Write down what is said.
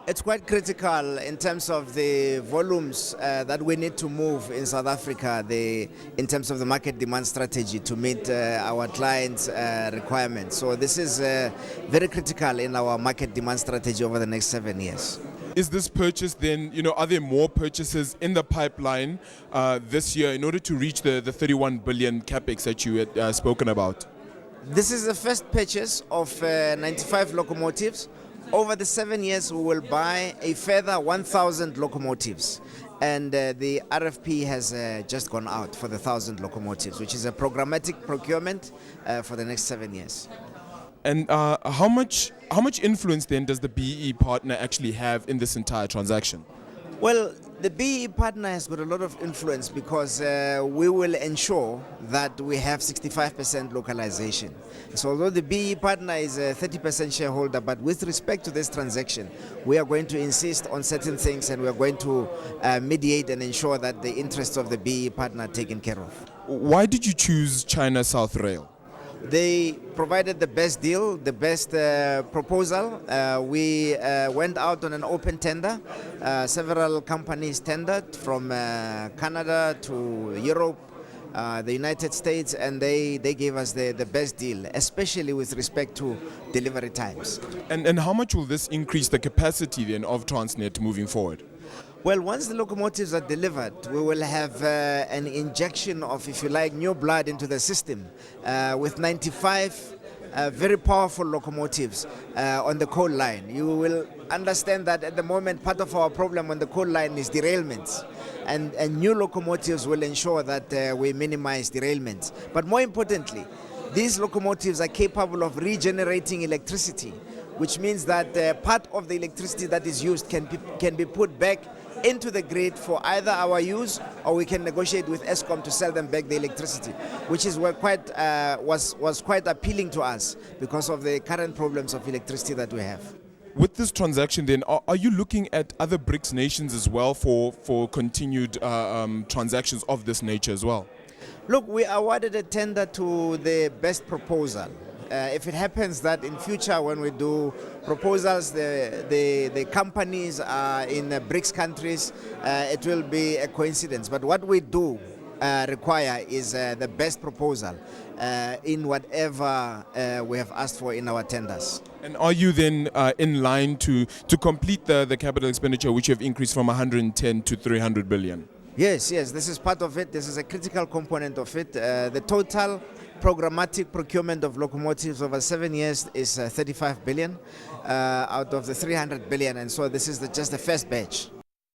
It's quite critical in terms of the volumes that we need to move in South Africa, in terms of the market demand strategy to meet our clients' requirements. So this is very critical in our market demand strategy over the next 7 years. Is this purchase then, are there more purchases in the pipeline this year in order to reach the 31 billion capex that you had spoken about? This is the first purchase of 95 locomotives. Over the 7 years, we will buy a further 1,000 locomotives. And the RFP has just gone out for the 1,000 locomotives, which is a programmatic procurement for the next 7 years. And how much influence then does the BEE partner actually have in this entire transaction? Well, the BEE partner has got a lot of influence because we will ensure that we have 65% localization. So although the BEE partner is a 30% shareholder, but with respect to this transaction, we are going to insist on certain things and we are going to mediate and ensure that the interests of the BEE partner are taken care of. Why did you choose China South Rail? They provided the best deal, the best proposal. We went out on an open tender. Several companies tendered from Canada to Europe, the United States, and they gave us the best deal, especially with respect to delivery times. And how much will this increase the capacity then of Transnet moving forward? Well, once the locomotives are delivered, we will have an injection of, if you like, new blood into the system with 95 very powerful locomotives on the coal line. You will understand that at the moment, part of our problem on the coal line is derailments. And new locomotives will ensure that we minimize derailments. But more importantly, these locomotives are capable of regenerating electricity, which means that part of the electricity that is used can be put back into the grid for either our use, or we can negotiate with Eskom to sell them back the electricity, which is was quite appealing to us because of the current problems of electricity that we have. With this transaction then, are you looking at other BRICS nations as well for continued transactions of this nature as well? Look, we awarded a tender to the best proposal. If it happens that in future when we do proposals, the companies are in BRICS countries, it will be a coincidence. But what we do require is the best proposal in whatever we have asked for in our tenders. And are you then in line to complete the capital expenditure, which have increased from 110 to 300 billion? Yes, this is part of it. This is a critical component of it. The total programmatic procurement of locomotives over 7 years is 35 billion out of the 300 billion, and so this is just the first batch.